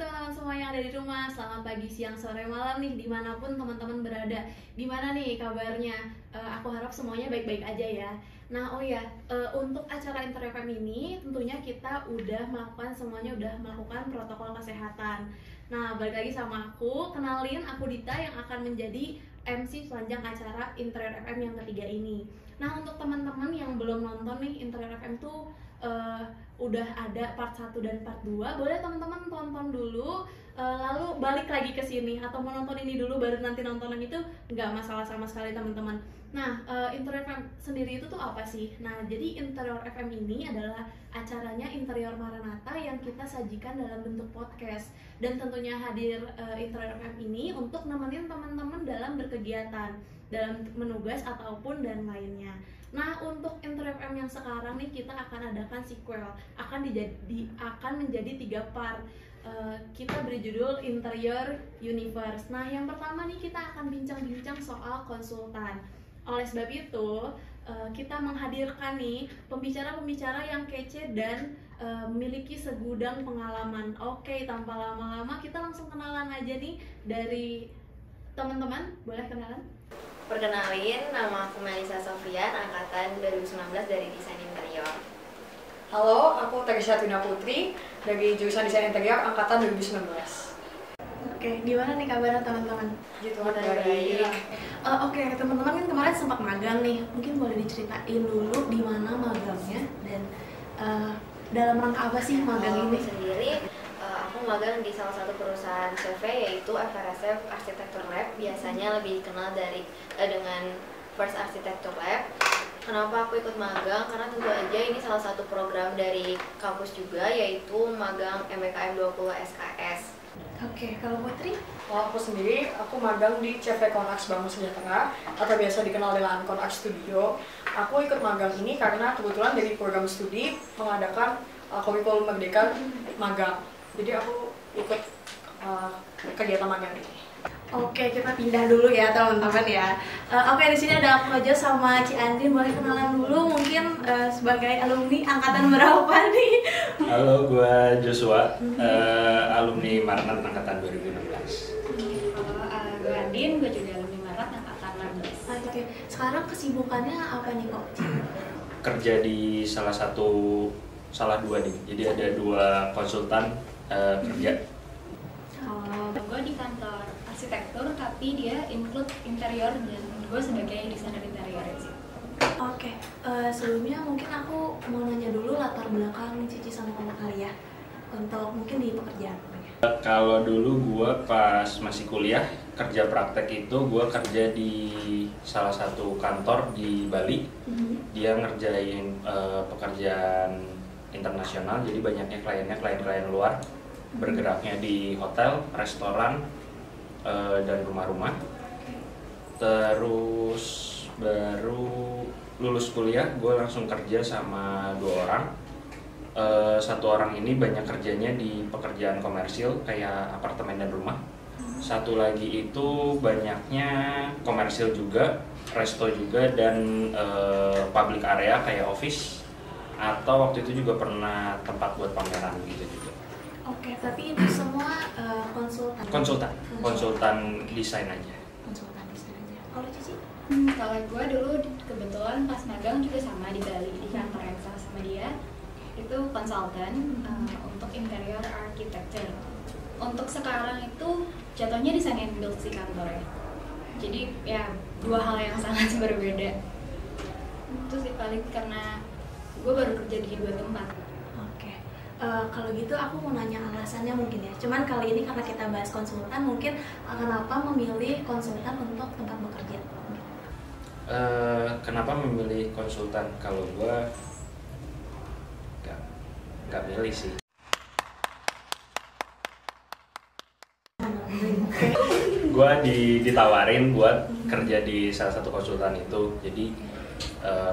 teman-teman semua yang ada di rumah, selamat pagi, siang, sore, malam nih dimanapun teman-teman berada. Gimana nih kabarnya? Aku harap semuanya baik-baik aja ya. Nah, untuk acara Inter FM ini tentunya kita udah melakukan protokol kesehatan. Nah, balik lagi sama aku, kenalin aku Dita yang akan menjadi MC sepanjang acara Inter FM yang ketiga ini. Nah, untuk teman-teman yang belum nonton nih, Inter FM tuh udah ada part 1 dan part 2, boleh teman-teman tonton dulu, lalu balik lagi ke sini, atau mau nonton ini dulu baru nanti nontonan itu nggak masalah sama sekali teman-teman. Nah, Interior FM sendiri itu tuh apa sih? Nah, jadi Interior FM ini adalah acaranya Interior Maranatha yang kita sajikan dalam bentuk podcast. Dan tentunya hadir Interior FM ini untuk nemenin teman-teman dalam berkegiatan, dalam menugas ataupun dan lainnya. Nah, untuk Interior FM yang sekarang nih kita akan adakan sequel, akan menjadi 3 part. Kita beri judul Interior Universe. Nah, yang pertama nih kita akan bincang-bincang soal konsultan. Oleh sebab itu, kita menghadirkan nih pembicara-pembicara yang kece dan memiliki segudang pengalaman. Oke, tanpa lama-lama kita langsung kenalan aja nih dari teman-teman. Boleh kenalan? Perkenalin, nama aku Melisa Sofian, angkatan 2019 dari Desain Interior. Halo, aku Teresya Tina Putri dari jurusan Desain Interior angkatan 2019. Oke, gimana nih kabarnya teman-teman? Gitu, baik. Oke, teman-teman kan kemarin sempat magang nih. Mungkin boleh diceritain dulu di mana magangnya dan dalam rangka apa sih magang ini? Sendiri, aku magang di salah satu perusahaan CV yaitu FRSF Architecture Lab. Biasanya lebih dikenal dengan First Architecture Lab. Kenapa aku ikut magang? Karena tentu aja ini salah satu program dari kampus juga, yaitu magang MBKM 20 SKS. Oke, kalau Putri? Kalau aku sendiri, aku magang di CV Konax Bangun Sejahtera atau biasa dikenal dengan Konax Studio. Aku ikut magang ini karena kebetulan dari program studi mengadakan kurikulum merdeka magang. Jadi aku ikut kegiatan magang ini. Oke, kita pindah dulu ya teman-teman ya. Oke, di sini ada aku aja sama Ci Andin. Boleh kenalan dulu mungkin sebagai alumni angkatan berapa nih? Halo, gue Joshua, alumni Maranatha angkatan 2016. Halo, gue Andin, gue juga alumni Maranatha angkatan 16. Oke, sekarang kesibukannya apa nih kok? Kerja di salah dua nih. Jadi ada 2 konsultan kerja. Gue di kantor arsitektur, tapi dia include interior dan gue sebagai desainer interior di situ. Oke, sebelumnya mungkin aku mau nanya dulu latar belakang Cici sama Kakak kali ya, untuk mungkin di pekerjaan. Kalau dulu gue pas masih kuliah, kerja praktek itu gue kerja di salah satu kantor di Bali. Dia ngerjain pekerjaan internasional, jadi banyaknya klien luar. Bergeraknya di hotel, restoran, dan rumah-rumah. Terus baru lulus kuliah, gue langsung kerja sama 2 orang. 1 orang ini banyak kerjanya di pekerjaan komersil kayak apartemen dan rumah. 1 lagi itu banyaknya komersil juga, resto juga, dan public area kayak office. Atau waktu itu juga pernah tempat buat pameran gitu juga. Oke, tapi itu semua konsultan desain aja. Konsultan desain aja. Kalau Cici? Kalau gue dulu kebetulan pas magang juga sama di Bali, di kantor yang sama dia. Itu konsultan untuk interior architecture. Untuk sekarang itu jatuhnya desain and build sih kantornya. Jadi ya 2 hal yang sangat berbeda. Itu sih paling karena gue baru kerja di 2 tempat. Kalau gitu aku mau nanya alasannya mungkin ya. Cuman kali ini karena kita bahas konsultan, mungkin kenapa memilih konsultan untuk tempat bekerja? Kenapa memilih konsultan? Kalau gue nggak milih sih. Gue ditawarin buat kerja di salah satu konsultan itu. Jadi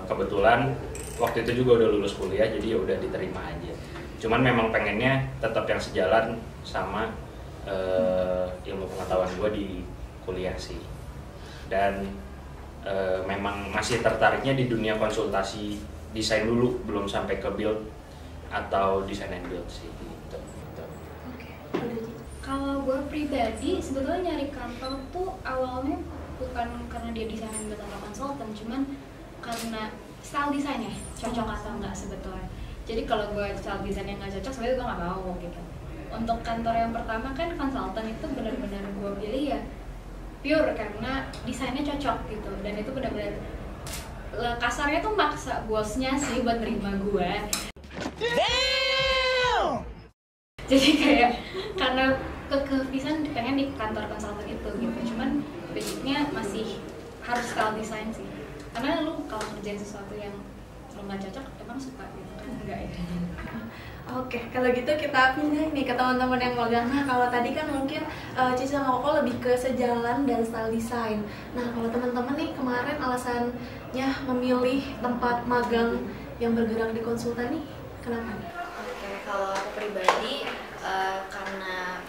kebetulan waktu itu juga udah lulus kuliah, jadi ya udah diterima aja. Cuman memang pengennya tetap yang sejalan sama ilmu pengetahuan gue di kuliah sih. Dan memang masih tertariknya di dunia konsultasi desain dulu, belum sampai ke build atau desain and build sih gitu. Oke, gue pribadi sebetulnya nyari kantor tuh awalnya bukan karena dia desainer buat atau konsultan, cuman karena style desainnya cocok atau enggak sebetulnya. Jadi kalau gue style desainnya nggak cocok, sebenarnya gue nggak mau gitu. Untuk kantor yang pertama kan konsultan itu benar-benar gue pilih ya pure karena desainnya cocok gitu, dan itu benar-benar kasarnya tuh maksa bosnya sih buat nerima gue. Jadi kayak karena kepisan pengen di kantor konsultan itu gitu, cuman basicnya masih harus style design sih, karena lu kalau kerjain sesuatu yang lu nggak cocok emang suka gitu kan enggak ya. Oke, kalau gitu kita pindah nih ke teman-teman yang magang. Nah, kalau tadi kan mungkin Cici sama Koko lebih ke sejalan dan style design. Nah, kalau teman-teman nih kemarin alasannya memilih tempat magang yang bergerak di konsultan nih, kenapa nih? Oke, kalau aku pribadi karena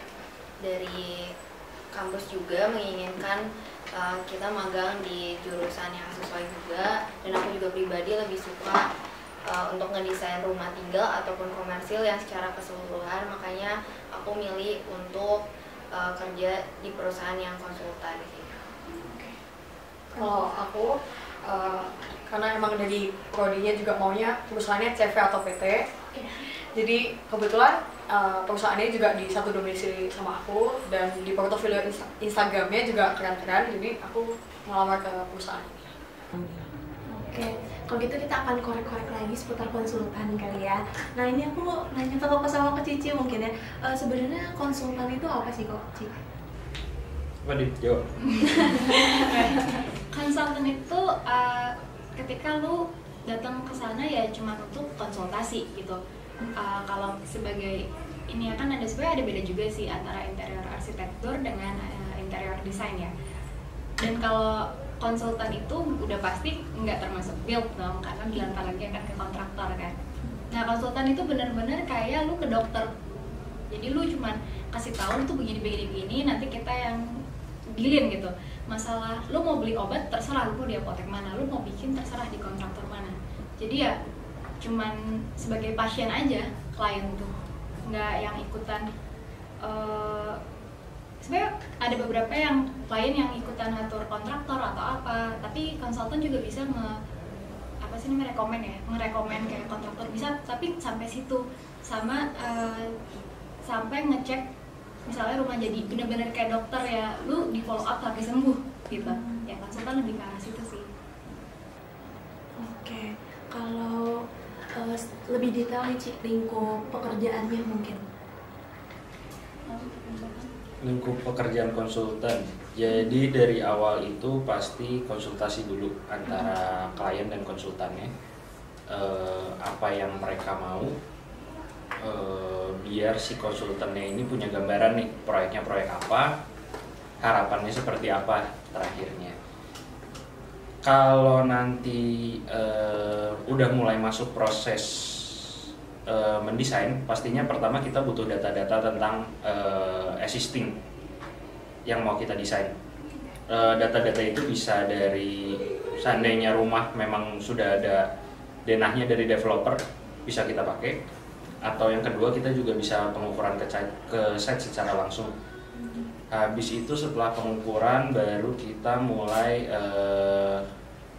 dari kampus juga menginginkan kita magang di jurusan yang sesuai juga, dan aku juga pribadi lebih suka untuk ngedesain rumah tinggal ataupun komersil yang secara keseluruhan, makanya aku milih untuk kerja di perusahaan yang konsultan sih. Kalau aku karena emang dari prodinya juga maunya perusahaannya CV atau PT, jadi kebetulan perusahaannya juga di satu domisili sama aku, dan di portofolio Instagramnya juga keren-keren, jadi aku ngelamar ke perusahaan ini. Oke, kalau gitu kita akan korek-korek lagi seputar konsultan kali ya. Nah, ini aku nanya ke Koko sama ke Cici mungkin ya. Sebenarnya konsultan itu apa sih kok, Cici? Apa dijawab? Konsultan itu ketika lu datang ke sana ya cuma untuk konsultasi gitu. Kalau sebagai ini ya kan sebenarnya ada beda juga sih antara interior arsitektur dengan interior design ya. Dan kalau konsultan itu udah pasti nggak termasuk build dong, karena dilempar lagi akan ke kontraktor kan. Nah, konsultan itu benar-benar kayak lu ke dokter. Jadi lu cuman kasih tahu tuh begini, nanti kita yang dealin gitu. Masalah lu mau beli obat terserah, lu mau di apotek mana, lu mau bikin terserah di kontraktor mana. Jadi ya cuman sebagai pasien aja klien tuh, nggak yang ikutan. Sebenarnya ada beberapa yang klien yang ikutan atur kontraktor atau apa, tapi konsultan juga bisa ngerekomen kayak kontraktor bisa, tapi sampai situ sama sampai ngecek misalnya rumah jadi benar-benar kayak dokter ya, lu di follow up sampai sembuh gitu. Ya konsultan lebih ke arah situ sih. Oke, kalau lebih detail nih Ci, lingkup pekerjaannya mungkin. Lingkup pekerjaan konsultan. Jadi dari awal itu pasti konsultasi dulu antara klien dan konsultannya. Apa yang mereka mau, biar si konsultannya ini punya gambaran nih proyeknya proyek apa, harapannya seperti apa terakhirnya. Kalau nanti udah mulai masuk proses mendesain, pastinya pertama kita butuh data-data tentang existing yang mau kita desain. Data-data itu bisa dari seandainya rumah memang sudah ada denahnya dari developer, bisa kita pakai. Atau yang kedua, kita juga bisa pengukuran ke site secara langsung. Habis itu setelah pengukuran baru kita mulai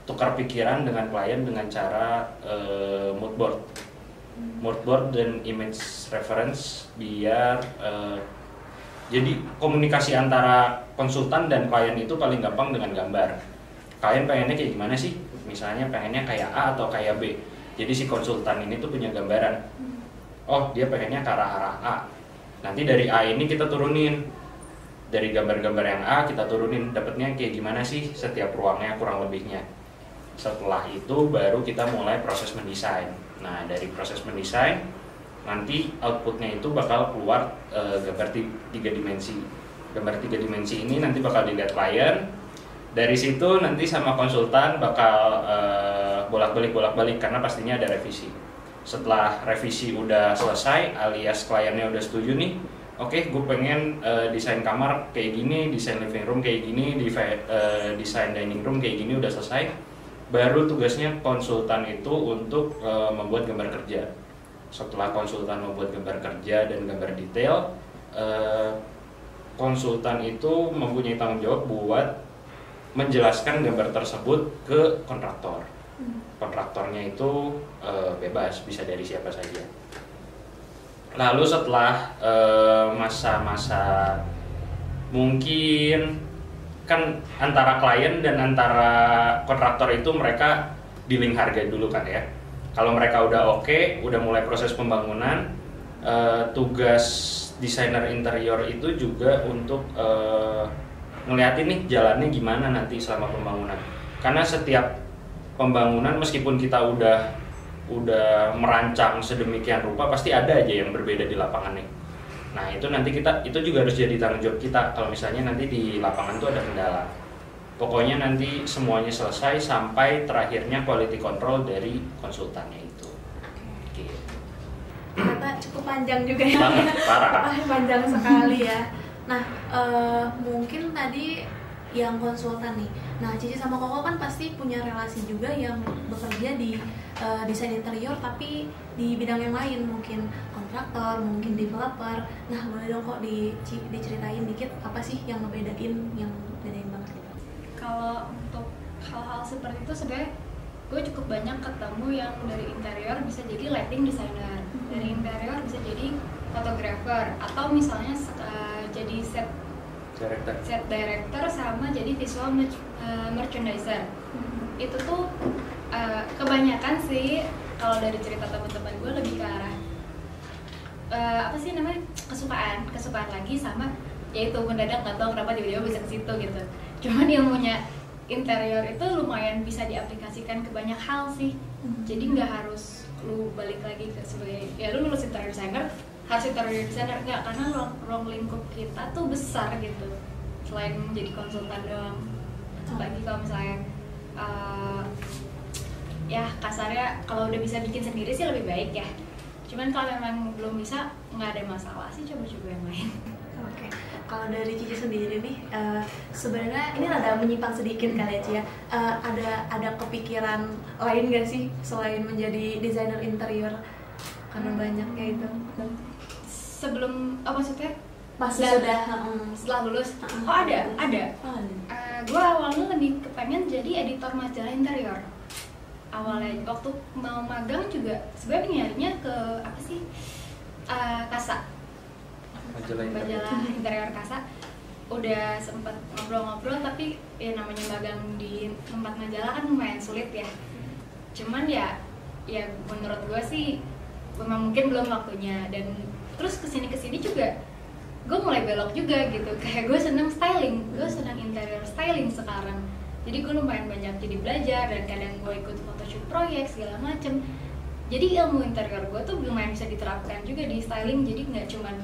tukar pikiran dengan klien dengan cara mood board dan image reference, biar jadi komunikasi antara konsultan dan klien itu paling gampang dengan gambar. Klien pengennya kayak gimana sih? Misalnya pengennya kayak A atau kayak B. Jadi si konsultan ini tuh punya gambaran. Oh, dia pengennya ke arah A. Nanti dari A ini kita turunin. Dari gambar-gambar yang A kita turunin, dapatnya kayak gimana sih setiap ruangnya kurang lebihnya. Setelah itu baru kita mulai proses mendesain. Nah, dari proses mendesain nanti outputnya itu bakal keluar gambar 3 dimensi. Gambar 3 dimensi ini nanti bakal dilihat klien. Dari situ nanti sama konsultan bakal bolak-balik karena pastinya ada revisi. Setelah revisi udah selesai alias kliennya udah setuju nih, oke, gue pengen desain kamar kayak gini, desain living room kayak gini, desain dining room kayak gini, udah selesai. Baru tugasnya konsultan itu untuk membuat gambar kerja. Setelah konsultan membuat gambar kerja dan gambar detail, konsultan itu mempunyai tanggung jawab buat menjelaskan gambar tersebut ke kontraktor. Kontraktornya itu bebas, bisa dari siapa saja. Lalu setelah masa-masa mungkin kan antara klien dan antara kontraktor itu mereka dealing harga dulu kan ya. Kalau mereka udah oke, udah mulai proses pembangunan, tugas desainer interior itu juga untuk ngeliatin nih jalannya gimana nanti selama pembangunan. Karena setiap pembangunan meskipun kita udah merancang sedemikian rupa, pasti ada aja yang berbeda di lapangan nih. Nah itu nanti itu juga harus jadi tanggung jawab kita kalau misalnya nanti di lapangan tuh ada kendala. Pokoknya nanti semuanya selesai sampai terakhirnya quality control dari konsultannya itu. Gitu. Ternyata cukup panjang juga ya. Banget, parah. Panjang sekali ya. Nah, mungkin tadi yang konsultan nih. Nah, Cici sama Koko kan pasti punya relasi juga yang bekerja di desain interior tapi di bidang yang lain, mungkin kontraktor, mungkin developer. Nah, boleh dong kok diceritain dikit apa sih yang bedain banget gitu. Kalau untuk hal-hal seperti itu sebenarnya gue cukup banyak ketemu yang dari interior bisa jadi lighting designer, dari interior bisa jadi fotografer, atau misalnya jadi set director sama jadi visual merchandiser. Itu tuh kebanyakan sih kalau dari cerita teman-teman gue lebih ke arah kesukaan lagi, sama yaitu mendadak nggak tahu kenapa tiba-tiba bisa ke situ gitu. Cuman ilmunya interior itu lumayan bisa diaplikasikan ke banyak hal sih. Jadi nggak harus lu balik lagi ke sebagai ya lu lulus interior designer harus interior designer, enggak, karena ruang lingkup kita tuh besar gitu selain menjadi konsultan doang. Lagi kalau misalnya ya kasarnya kalau udah bisa bikin sendiri sih lebih baik ya, cuman kalau memang belum bisa nggak ada masalah sih, coba-coba yang lain. Oke, kalau dari Cici sendiri nih, sebenarnya ini rada menyimpang sedikit kali ya Ci ya. Ada kepikiran lain nggak sih selain menjadi desainer interior? Karena banyaknya itu. Sebelum maksudnya Pas setelah lulus? Oh ada. Gue awalnya lebih kepengen jadi editor majalah interior. Awalnya waktu mau magang juga sebenarnya nyarinya ke apa sih? Kasa. Majalah interior Kasa. Udah sempet ngobrol-ngobrol, tapi ya namanya magang di tempat majalah kan lumayan sulit ya. Cuman ya menurut gue sih memang mungkin belum waktunya, dan terus kesini juga gue mulai belok juga gitu, kayak gue seneng styling, gue seneng interior styling sekarang. Jadi gue lumayan banyak jadi belajar, dan kadang gue ikut photoshoot proyek segala macem. Jadi ilmu interior gue tuh lumayan bisa diterapkan juga di styling. Jadi nggak cuman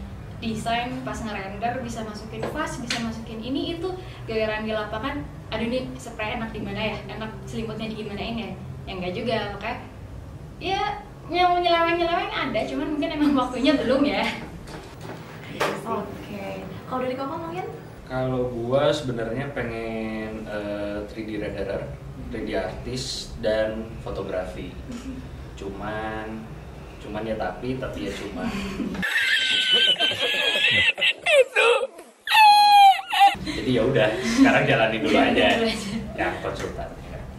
desain pas ngerender bisa masukin vas, bisa masukin ini itu, giliran di lapangan aduh nih spray enak di mana ya, enak selimutnya di gimanain ya, yang enggak juga. Makanya ya yang nyeleweng ada, cuman mungkin emang waktunya belum ya. Oke. Kalau dari Koko mungkin? Kalau gua sebenarnya pengen 3D renderer, 3D artist, dan fotografi. Cuman ya tapi ya cuman. Jadi ya udah, sekarang jalani dulu aja. Ya konsultan.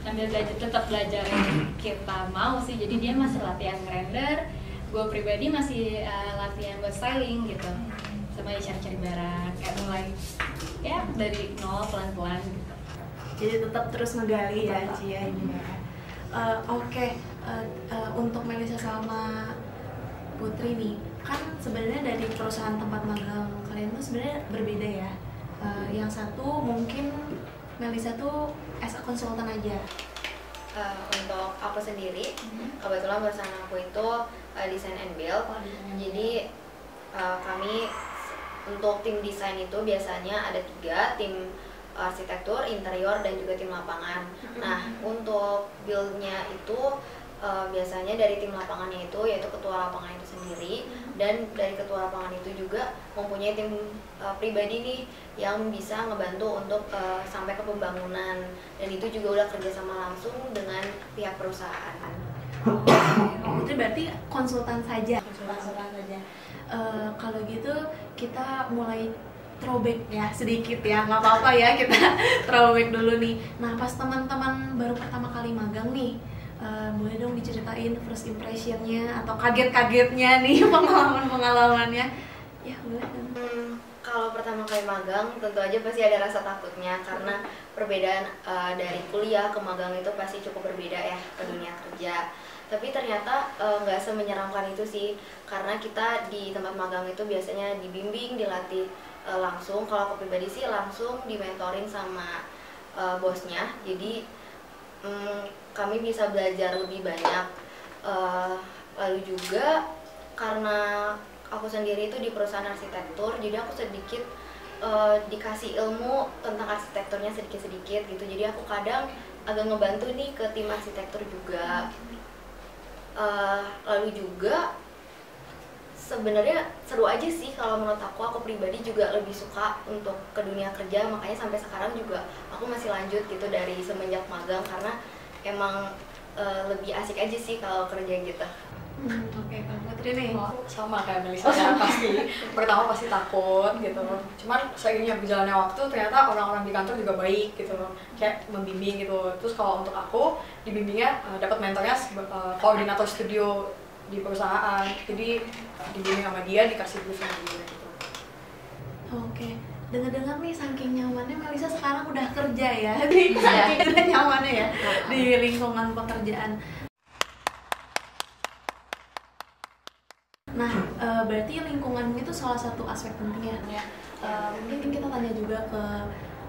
Sambil tetap belajar yang kita mau sih. Jadi dia masih latihan render, gue pribadi masih latihan buat styling gitu, sama cari-cari barang, kayak mulai ya dari nol pelan-pelan gitu. Jadi tetap terus ngegali ya Ci ya ini ya. Oke. Untuk Melisa sama Putri nih, kan sebenarnya dari perusahaan tempat magang kalian tuh sebenarnya berbeda ya. Yang satu mungkin Melisa tuh as a konsultan aja. Untuk aku sendiri, kebetulan perusahaan aku itu design and build. Jadi kami untuk tim desain itu biasanya ada 3, tim arsitektur, interior, dan juga tim lapangan. Nah, untuk build-nya itu biasanya dari tim lapangannya itu, yaitu ketua lapangan itu sendiri, dan dari ketua lapangan itu juga mempunyai tim pribadi nih yang bisa ngebantu untuk sampai ke pembangunan, dan itu juga udah kerjasama langsung dengan pihak perusahaan. Itu berarti konsultan saja. Kalau gitu kita mulai throwback ya sedikit ya, nggak apa-apa ya kita throwback dulu nih. Nah pas teman-teman baru pertama kali magang nih, boleh dong diceritain first impressionnya atau kaget-kagetnya nih pengalaman-pengalamannya ya, boleh kan? Kalau pertama kali magang tentu aja pasti ada rasa takutnya karena perbedaan dari kuliah ke magang itu pasti cukup berbeda ya ke dunia kerja. Tapi ternyata nggak semenyeramkan itu sih, karena kita di tempat magang itu biasanya dibimbing, dilatih langsung. Kalau aku pribadi sih langsung dimentorin sama bosnya, jadi kami bisa belajar lebih banyak. Lalu juga karena aku sendiri itu di perusahaan arsitektur, jadi aku sedikit dikasih ilmu tentang arsitekturnya sedikit-sedikit gitu. Jadi aku kadang agak ngebantu nih ke tim arsitektur juga. Lalu juga sebenarnya seru aja sih kalau menurut aku pribadi juga lebih suka untuk ke dunia kerja, makanya sampai sekarang juga aku masih lanjut gitu dari semenjak magang karena emang lebih asik aja sih kalau kerja gitu. Oke, Kak Putri nih. Sama kayak Melissa ya, pasti pertama pasti takut gitu. Cuman seiringnya berjalannya waktu ternyata orang-orang di kantor juga baik gitu, kayak membimbing gitu. Terus kalau untuk aku dibimbingnya dapat mentornya koordinator studio di perusahaan, jadi dibimbing sama dia, dikasih brief sama dia gitu. Oke, dengar-dengar nih saking nyamannya Melissa sekarang udah kerja ya, saking udah nyamannya ya di lingkungan pekerjaan. Nah, berarti lingkungan itu salah satu aspek penting ya. Mungkin kita tanya juga ke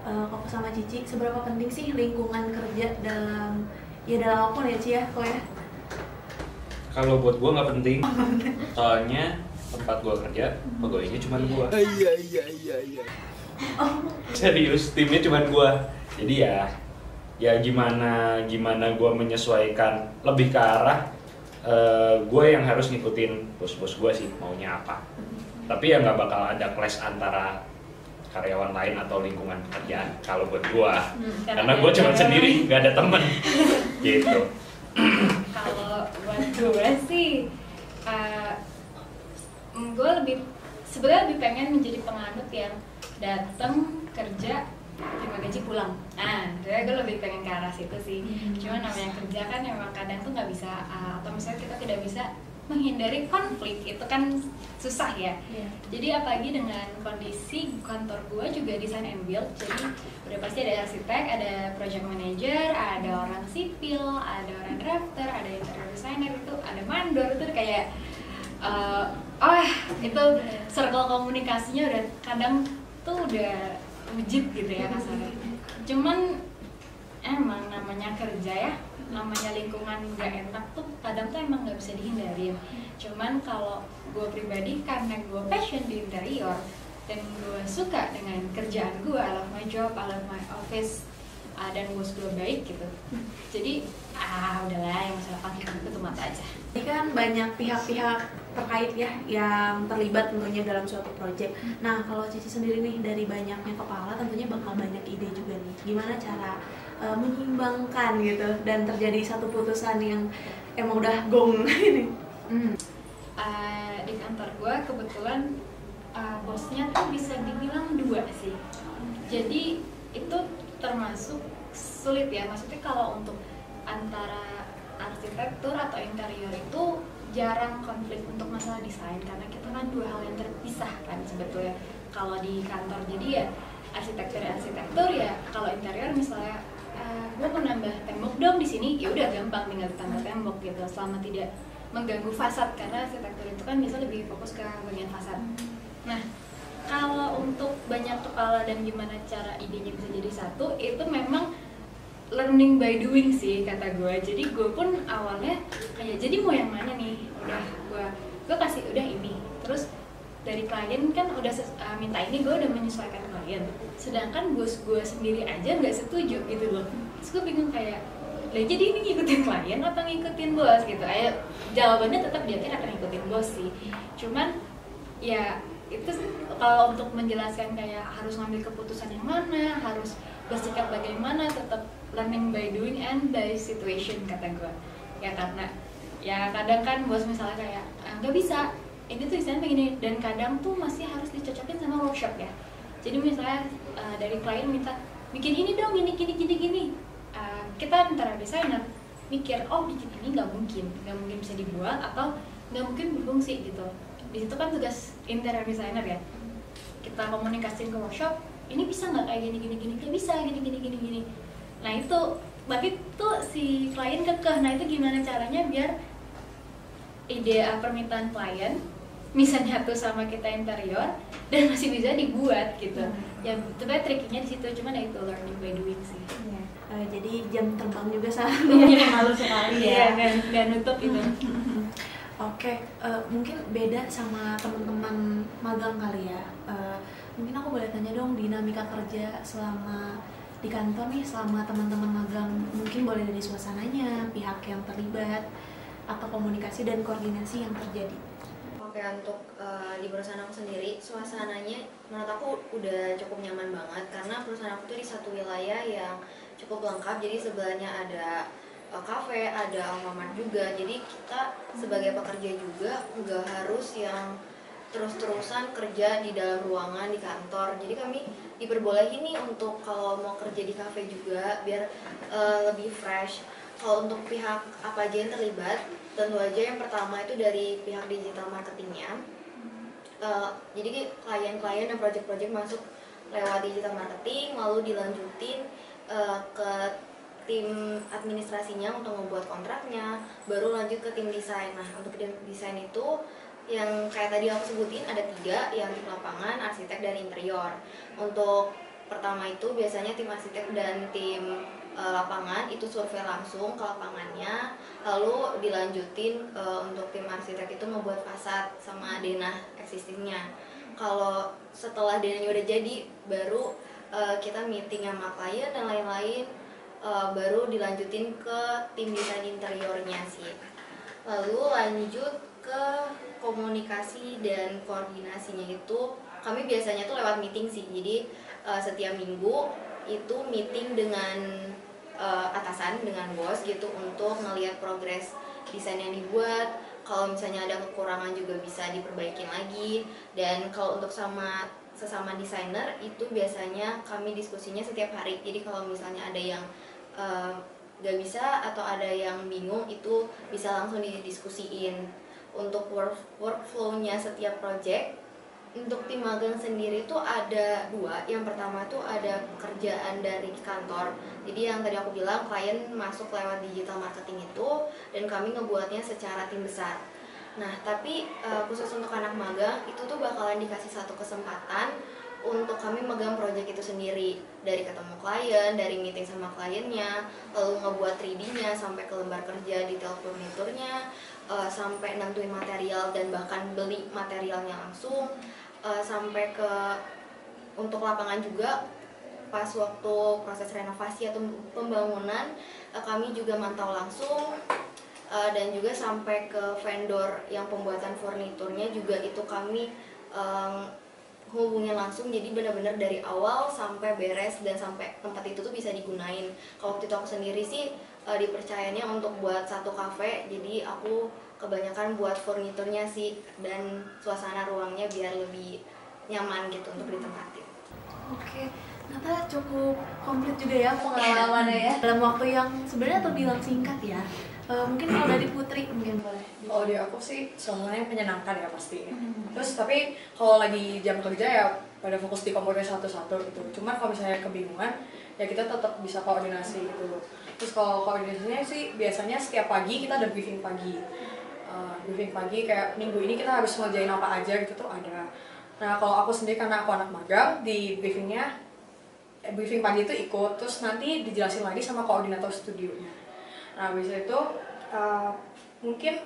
Koko sama Cici, seberapa penting sih lingkungan kerja dalam apapun ya Ci ya, kok ya? Kalau buat gue nggak penting, soalnya tempat gue kerja pegawainya cuma gue. Iya. Serius, timnya cuma gue. Jadi ya gimana gue menyesuaikan lebih ke arah gue yang harus ngikutin bos-bos gue sih maunya apa. Tapi ya nggak bakal ada clash antara karyawan lain atau lingkungan pekerjaan kalau buat gue, karena gue cuma sendiri, nggak ada temen gitu. Kalau buat gue sih, gue sebenarnya lebih pengen menjadi penganut yang datang kerja terima gaji pulang. Jadi gue lebih pengen ke arah situ sih. Cuma namanya kerja kan memang kadang tuh nggak bisa, atau misalnya kita tidak bisa menghindari konflik, itu kan susah ya. Jadi apalagi dengan kondisi kantor gue juga design and build, jadi udah pasti ada arsitek, ada project manager, ada orang sipil, ada orang drafter, ada interior designer, itu ada mandor, itu kayak itu circle komunikasinya udah kadang tuh udah wujud gitu ya kasarnya. Cuman emang namanya kerja ya, namanya lingkungan gak enak tuh kadang tuh emang gak bisa dihindarin. Cuman kalau gue pribadi karena gue passion di interior dan gue suka dengan kerjaan gue, I love my job, I love my office, dan bos gue baik gitu. Jadi udahlah yang masalah konflik itu tuh mata aja. Ini kan banyak pihak-pihak terkait ya yang terlibat tentunya dalam suatu proyek. Nah kalau Cici sendiri nih dari banyaknya kepala tentunya bakal banyak ide juga nih. Gimana cara menyeimbangkan gitu dan terjadi satu putusan yang emang udah gong ini? Di kantor gue kebetulan bosnya tuh bisa dibilang dua sih. Jadi itu termasuk sulit ya. Maksudnya kalau untuk antara arsitektur atau interior itu jarang konflik untuk masalah desain karena kita kan dua hal yang terpisah kan sebetulnya kalau di kantor. Jadi ya arsitektur ya, kalau interior misalnya gue mau nambah tembok dong di sini, ya udah gampang tinggal tambah tembok gitu selama tidak mengganggu fasad, karena arsitektur itu kan biasa lebih fokus ke bagian fasad. Nah kalau untuk banyak kepala dan gimana cara idenya bisa jadi satu, itu memang learning by doing sih kata gue. Jadi gue pun awalnya kayak jadi mau yang mana nih, udah gue kasih udah ini, terus dari klien kan udah minta ini, gue udah menyesuaikan klien, sedangkan bos gue sendiri aja nggak setuju gitu loh. Terus gue bingung kayak lah jadi ini ngikutin klien atau ngikutin bos gitu. Jawabannya tetap dia akan ngikutin bos sih, cuman ya itu kalau untuk menjelaskan kayak harus ngambil keputusan yang mana, harus bersikap bagaimana, tetap learning by doing and by situation kata gue. Ya karena ya kadang kan bos misalnya kayak nggak bisa, ini tuh desain begini, dan kadang tuh masih harus dicocokin sama workshop ya. Jadi misalnya dari klien minta bikin ini dong, gini. Kita antara desainer mikir, oh bikin ini nggak mungkin bisa dibuat atau nggak mungkin berfungsi gitu. Di situ kan tugas interior designer ya. Kita komunikasiin ke workshop, ini bisa nggak kayak gini, nggak bisa gini. Nah itu, tapi tuh si klien kekeh. Nah itu gimana caranya biar ide permintaan klien bisa nyatu sama kita interior dan masih bisa dibuat gitu. Ya sebenarnya triknya di situ, cuman ya itu learning by doing sih. Jadi jam terbang juga malu sekali ya. Iya, nggak nutup itu. Oke, mungkin beda sama teman-teman magang kali ya. Mungkin aku boleh tanya dong, dinamika kerja selama di kantor nih, selama teman-teman magang, mungkin boleh dari suasananya, pihak yang terlibat, atau komunikasi dan koordinasi yang terjadi. Oke, untuk di perusahaan aku sendiri, suasananya menurut aku udah cukup nyaman banget karena perusahaan aku tuh di satu wilayah yang cukup lengkap. Jadi sebelahnya ada kafe, ada alfamart juga. Jadi kita sebagai pekerja juga nggak harus yang terus-terusan kerja di dalam ruangan di kantor. Jadi kami diperbolehin nih untuk kalau mau kerja di kafe juga biar lebih fresh. Kalau untuk pihak apa aja yang terlibat, tentu aja yang pertama itu dari pihak digital marketingnya. Jadi klien-klien dan project-project masuk lewat digital marketing, lalu dilanjutin ke tim administrasinya untuk membuat kontraknya, baru lanjut ke tim desain. Nah untuk tim desain itu yang kayak tadi aku sebutin ada 3, yang tim lapangan, arsitek, dan interior. Untuk pertama itu biasanya tim arsitek dan tim lapangan itu survei langsung ke lapangannya, lalu dilanjutin untuk tim arsitek itu membuat fasad sama denah existingnya. Kalau setelah denahnya udah jadi, baru kita meeting sama klien dan lain-lain, baru dilanjutin ke tim desain interiornya sih. Lalu lanjut ke komunikasi dan koordinasinya itu kami biasanya tuh lewat meeting sih. Jadi setiap minggu itu meeting dengan atasan, dengan bos gitu, untuk ngelihat progres desain yang dibuat. Kalau misalnya ada kekurangan juga bisa diperbaikin lagi. Dan kalau untuk sesama desainer itu biasanya kami diskusinya setiap hari. Jadi kalau misalnya ada yang gak bisa atau ada yang bingung, itu bisa langsung didiskusiin. Untuk workflow-nya setiap project, untuk tim magang sendiri tuh ada 2. Yang pertama tuh ada pekerjaan dari kantor. Jadi yang tadi aku bilang, klien masuk lewat digital marketing itu, dan kami ngebuatnya secara tim besar. Nah tapi khusus untuk anak magang itu tuh bakalan dikasih satu kesempatan untuk kami megang project itu sendiri, dari ketemu klien, dari meeting sama kliennya, lalu ngebuat 3D-nya sampai ke lembar kerja, detail furniturnya, sampai nentuin material dan bahkan beli materialnya langsung, sampai ke untuk lapangan juga. Pas waktu proses renovasi atau pembangunan, kami juga mantau langsung, dan juga sampai ke vendor yang pembuatan furniturnya juga itu kami hubungin langsung. Jadi benar-benar dari awal sampai beres dan sampai tempat itu tuh bisa digunain. Kalau waktu itu aku sendiri sih dipercayanya untuk buat satu kafe, jadi aku kebanyakan buat furniturnya sih, dan suasana ruangnya biar lebih nyaman gitu untuk ditempatin. Oke, ternyata cukup komplit juga ya pengalamannya ya, dalam waktu yang sebenarnya terbilang singkat ya. Mungkin kalau dari Putri mungkin boleh. Kalau di aku sih semuanya menyenangkan ya pasti. Terus tapi kalau lagi jam kerja ya pada fokus di komputer satu-satu gitu. Cuman kalau misalnya kebingungan ya kita tetap bisa koordinasi gitu. Terus kalau koordinasinya sih biasanya setiap pagi kita ada briefing pagi. Briefing pagi kayak minggu ini kita harus ngerjain apa aja gitu tuh ada. Nah kalau aku sendiri karena aku anak magang, di briefing pagi itu ikut, terus nanti dijelasin lagi sama koordinator studionya. Nah habis itu mungkin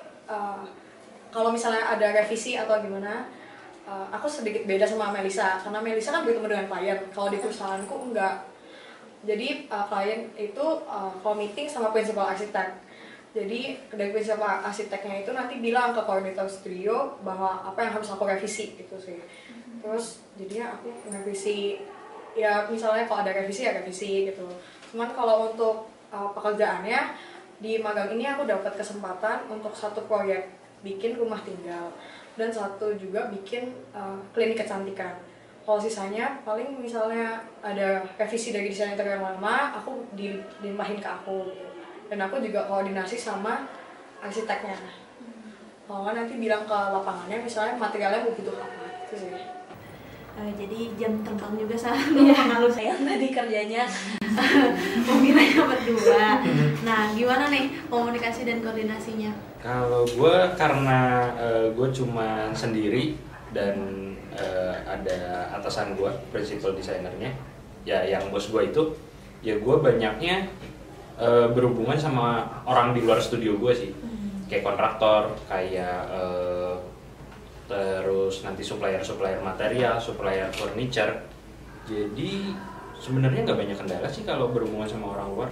kalau misalnya ada revisi atau gimana, aku sedikit beda sama Melisa, karena Melisa kan bertemu dengan klien. Kalau di perusahaanku enggak. Jadi klien itu kalau meeting sama prinsipal arsitek. Jadi dari prinsipal arsiteknya itu nanti bilang ke koordinator studio bahwa apa yang harus aku revisi gitu sih. Terus jadinya aku revisi, ya misalnya kalau ada revisi ya revisi gitu. Cuman kalau untuk pekerjaannya di magang ini aku dapat kesempatan untuk satu proyek bikin rumah tinggal dan satu juga bikin klinik kecantikan. Kalau sisanya paling misalnya ada revisi dari desain interior yang lama, aku dilimpahin ke aku gitu. Dan aku juga koordinasi sama arsiteknya. Kalau nggak nanti bilang ke lapangannya misalnya materialnya mau butuh apa itu sih. Jadi jam terbang juga sama pengaruh saya tadi kerjanya pembinanya berdua. Nah, gimana nih komunikasi dan koordinasinya? Kalau gue karena gue cuma sendiri dan ada atasan gue, principal desainernya, ya yang bos gue itu, ya gue banyaknya berhubungan sama orang di luar studio gue sih, kayak kontraktor, kayak terus nanti supplier material, supplier furniture. Jadi sebenarnya nggak banyak kendala sih kalau berhubungan sama orang luar.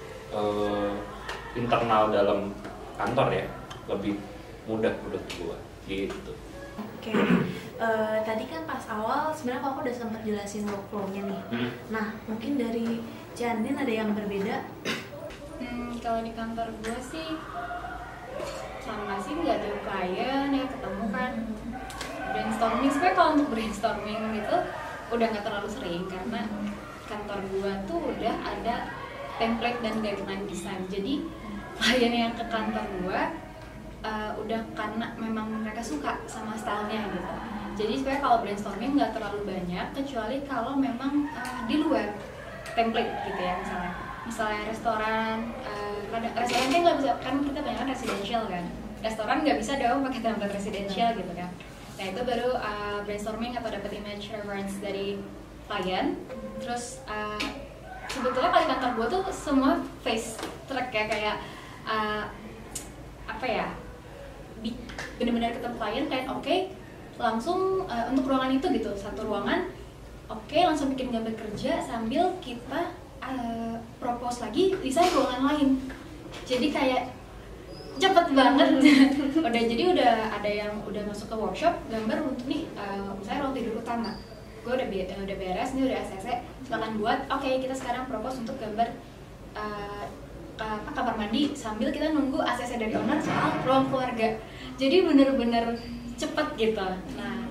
Internal dalam kantor ya lebih mudah menurut gue gitu. Oke, tadi kan pas awal sebenarnya aku udah sempat jelasin workflow-nya nih. Nah, mungkin dari Ciandin ada yang berbeda? Kalau di kantor gue sih sama sih, nggak ada klien ya ketemu kan brainstorming. Sebenarnya kalau untuk brainstorming gitu udah nggak terlalu sering karena kantor gue tuh udah ada template dan guideline desain. Jadi klien yang ke kantor gue udah karena memang mereka suka sama stylenya gitu. Jadi sebenarnya kalau brainstorming nggak terlalu banyak kecuali kalau memang di luar template gitu ya, misalnya restoran, restorannya nggak bisa kan, kita banyak kan residential kan, restoran nggak bisa dong pakai template residential gitu kan. Nah itu baru brainstorming atau dapat image reference dari klien. Terus sebetulnya kalau di kantor gue tuh semua face track ya, kayak apa ya, benar-benar ketemu klien oke, langsung untuk ruangan itu gitu, satu ruangan oke, langsung bikin gambar kerja sambil kita propose lagi desain ruangan lain. Jadi kayak cepet banget. udah ada yang udah masuk ke workshop gambar untuk nih misalnya ruang tidur utama, gue udah beres nih, udah ACC, silakan buat. Oke, kita sekarang propose untuk gambar kamar mandi sambil kita nunggu ACC dari owner soal ruang keluarga. Jadi bener-bener cepet gitu. Nah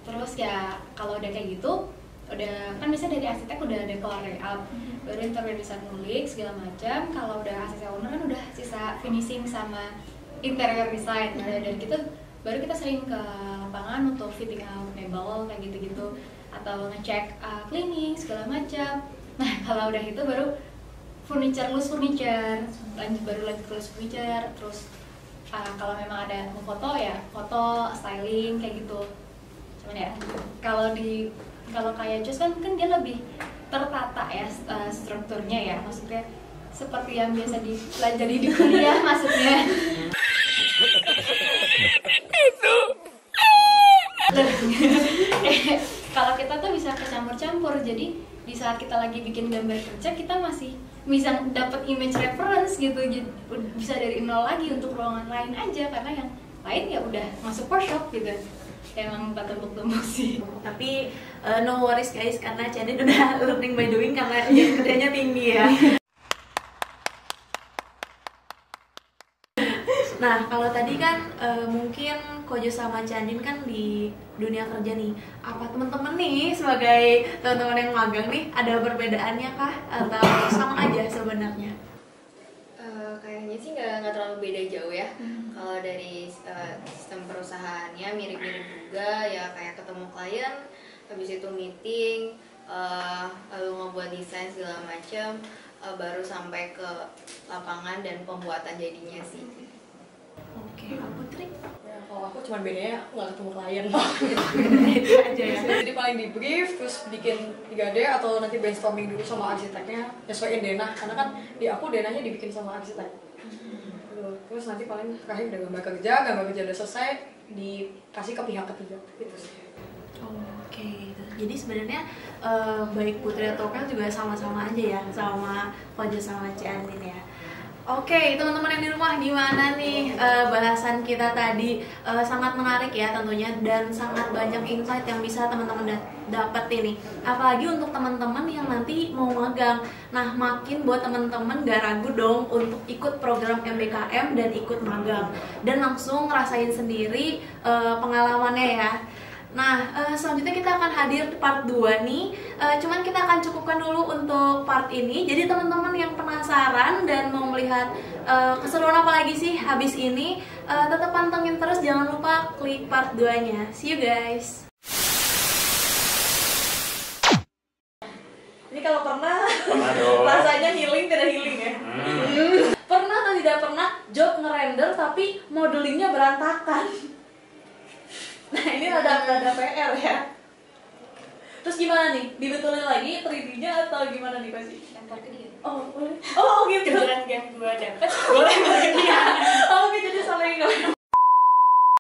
terus ya kalau udah kayak gitu, udah kan biasanya dari arsitek udah ada keluar layout, baru interior design ngulik segala macam. Kalau udah ACC owner kan udah sisa finishing sama interior design. Nah dari gitu baru kita sering ke lapangan untuk fitting out mebel kayak gitu-gitu, atau ngecek cleaning segala macam. Nah kalau udah itu baru loose furniture, baru lanjut ke loose furniture. Terus kalau memang ada mau foto ya foto, styling kayak gitu. Cuman ya kalau kayak Jos kan dia lebih tertata ya strukturnya ya, maksudnya seperti yang biasa dipelajari di kuliah maksudnya. Itu. Kalau kita tuh bisa kecampur-campur, jadi di saat kita lagi bikin gambar kerja kita masih bisa dapat image reference gitu, bisa dari nol lagi untuk ruangan lain aja, karena yang lain ya udah masuk workshop gitu. Emang tumpuk-tumpuk sih. Tapi no worries guys, karena Ciandin udah learning by doing karena jam kerjanya tinggi ya. Nah kalau tadi kan mungkin Kojo sama Ciandin kan di dunia kerja nih, apa teman-teman nih sebagai teman-teman yang magang nih ada perbedaannya kah atau sama aja sebenarnya? Kayaknya sih nggak terlalu beda jauh ya. Kalau dari sistem perusahaannya mirip-mirip juga ya, kayak ketemu klien, habis itu meeting, lalu ngebuat desain segala macam, baru sampai ke lapangan dan pembuatan jadinya sih. Oke, Putri? Ya, kalau aku cuma bedanya aku nggak ketemu klien. Itu aja ya. Jadi paling di brief, terus bikin 3D atau nanti brainstorming dulu sama arsiteknya, nyesuaiin denah, karena kan di aku denahnya dibikin sama arsitek. Terus nanti paling terakhir udah gambar kerja udah selesai, dikasih ke pihak ketiga gitu sih. Oke, jadi sebenarnya baik Putri atau Kel juga sama-sama aja ya, sama Kojo sama Ciandin ya. Oke, teman-teman yang di rumah, gimana nih bahasan kita tadi? Sangat menarik ya tentunya, dan sangat banyak insight yang bisa teman-teman dapat ini. Apalagi untuk teman-teman yang nanti mau magang. Nah, makin buat teman-teman gak ragu dong untuk ikut program MBKM dan ikut magang, dan langsung ngerasain sendiri pengalamannya ya. Nah, selanjutnya kita akan hadir di part 2 nih. Cuman kita akan cukupkan dulu untuk part ini. Jadi teman-teman yang penasaran dan mau melihat keseruan apa lagi sih habis ini, tetap pantengin terus, jangan lupa klik part 2-nya. See you guys. Ini kalau pernah dong. rasanya healing tidak healing ya. Pernah atau tidak pernah job ngerender tapi modelingnya berantakan. Nah ini rada PR ya. Terus gimana nih? Dibetulin lagi 3D-nya atau gimana nih pasti? Lempar ke dia. Oh boleh. Oh gitu. Kebetulan gak gue dapet, boleh bagi dia. Oh oke, jadi saling